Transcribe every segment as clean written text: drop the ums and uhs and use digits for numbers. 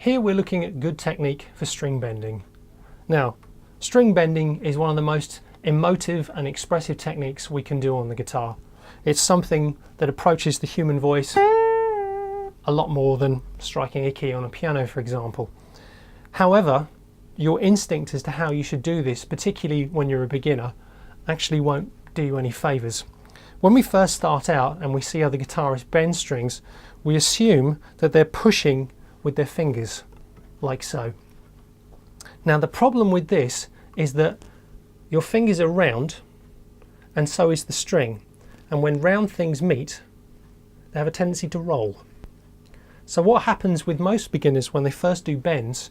Here we're looking at good technique for string bending. Now, string bending is one of the most emotive and expressive techniques we can do on the guitar. It's something that approaches the human voice a lot more than striking a key on a piano, for example. However, your instinct as to how you should do this, particularly when you're a beginner, actually won't do you any favours. When we first start out and we see other guitarists bend strings, we assume that they're pushing with their fingers, like so. Now the problem with this is that your fingers are round and so is the string, and when round things meet, they have a tendency to roll. So what happens with most beginners when they first do bends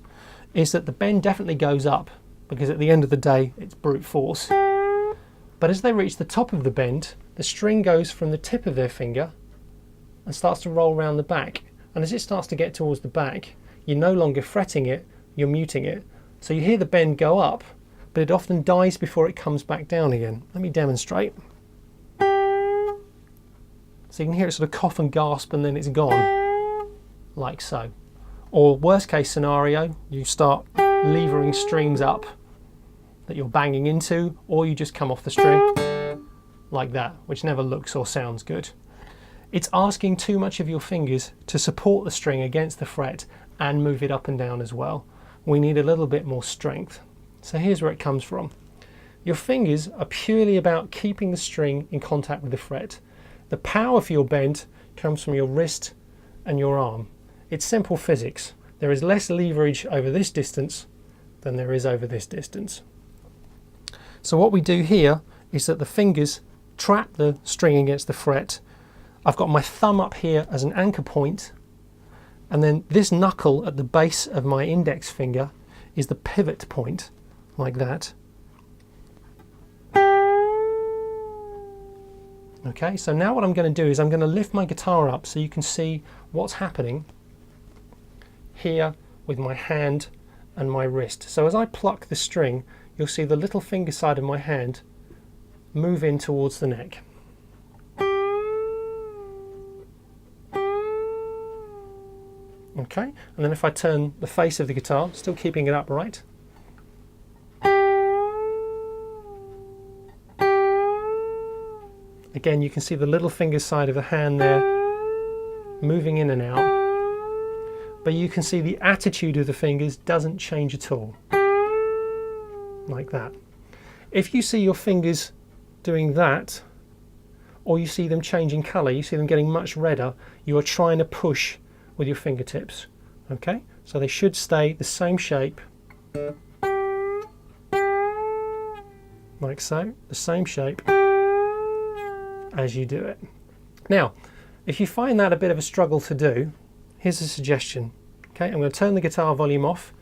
is that the bend definitely goes up, because at the end of the day it's brute force. But as they reach the top of the bend, the string goes from the tip of their finger and starts to roll around the back. And as it starts to get towards the back, you're no longer fretting it, you're muting it. So you hear the bend go up, but it often dies before it comes back down again. Let me demonstrate. So you can hear it sort of cough and gasp and then it's gone, like so. Or worst case scenario, you start levering strings up that you're banging into, or you just come off the string like that, which never looks or sounds good. It's asking too much of your fingers to support the string against the fret and move it up and down as well. We need a little bit more strength. So here's where it comes from. Your fingers are purely about keeping the string in contact with the fret. The power for your bend comes from your wrist and your arm. It's simple physics. There is less leverage over this distance than there is over this distance. So what we do here is that the fingers trap the string against the fret. I've got my thumb up here as an anchor point, and then this knuckle at the base of my index finger is the pivot point, like that. Okay, so now what I'm going to do is I'm going to lift my guitar up so you can see what's happening here with my hand and my wrist. So as I pluck the string, you'll see the little finger side of my hand move in towards the neck. Okay, and then if I turn the face of the guitar, still keeping it upright, again you can see the little finger side of the hand there moving in and out, but you can see the attitude of the fingers doesn't change at all, like that. If you see your fingers doing that, or you see them changing colour, you see them getting much redder, you are trying to push with your fingertips. Okay, so they should stay the same shape, like so, the same shape as you do it. Now, if you find that a bit of a struggle to do, here's a suggestion. Okay, I'm going to turn the guitar volume off,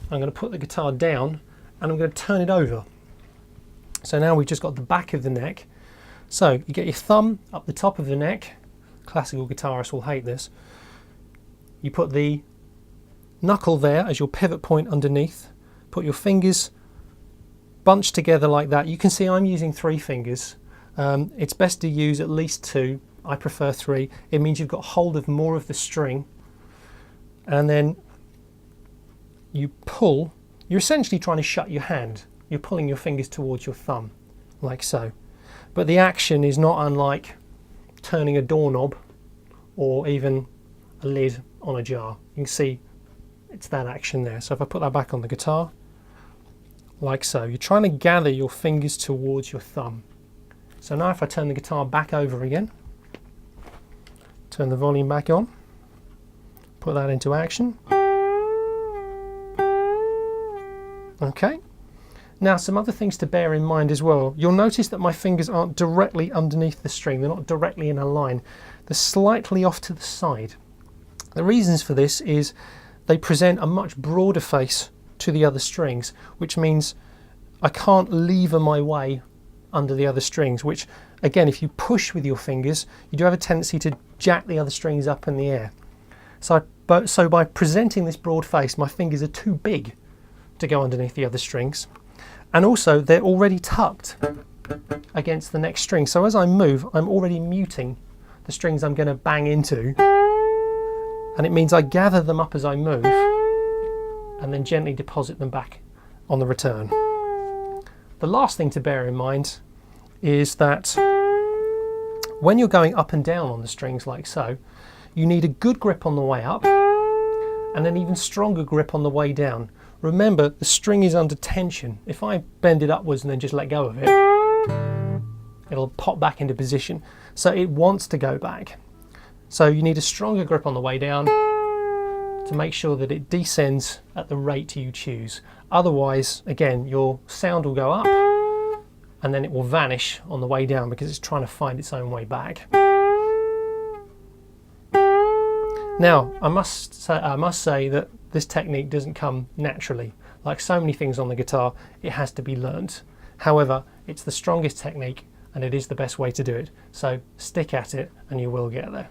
I'm going to put the guitar down, and I'm going to turn it over. So now we've just got the back of the neck. So you get your thumb up the top of the neck. Classical guitarists will hate this. You put the knuckle there as your pivot point underneath. Put your fingers bunched together like that. You can see I'm using 3 fingers. It's best to use at least 2. I prefer 3. It means you've got hold of more of the string. And then you pull. You're essentially trying to shut your hand. You're pulling your fingers towards your thumb, like so. But the action is not unlike turning a doorknob or even a lid on a jar. You can see it's that action there. So if I put that back on the guitar, like so, you're trying to gather your fingers towards your thumb. So now if I turn the guitar back over again, turn the volume back on, put that into action. Okay. Now some other things to bear in mind as well. You'll notice that my fingers aren't directly underneath the string. They're not directly in a line. They're slightly off to the side. The reasons for this is they present a much broader face to the other strings, which means I can't lever my way under the other strings, which again, if you push with your fingers, you do have a tendency to jack the other strings up in the air. So by presenting this broad face, my fingers are too big to go underneath the other strings. And also they're already tucked against the next string. So as I move, I'm already muting the strings I'm going to bang into. And it means I gather them up as I move and then gently deposit them back on the return. The last thing to bear in mind is that when you're going up and down on the strings like so, you need a good grip on the way up and an even stronger grip on the way down. Remember, the string is under tension. If I bend it upwards and then just let go of it, it'll pop back into position. So it wants to go back. So you need a stronger grip on the way down to make sure that it descends at the rate you choose. Otherwise, again, your sound will go up and then it will vanish on the way down because it's trying to find its own way back. Now, I must say that this technique doesn't come naturally. Like so many things on the guitar, it has to be learnt. However, it's the strongest technique and it is the best way to do it. So stick at it and you will get there.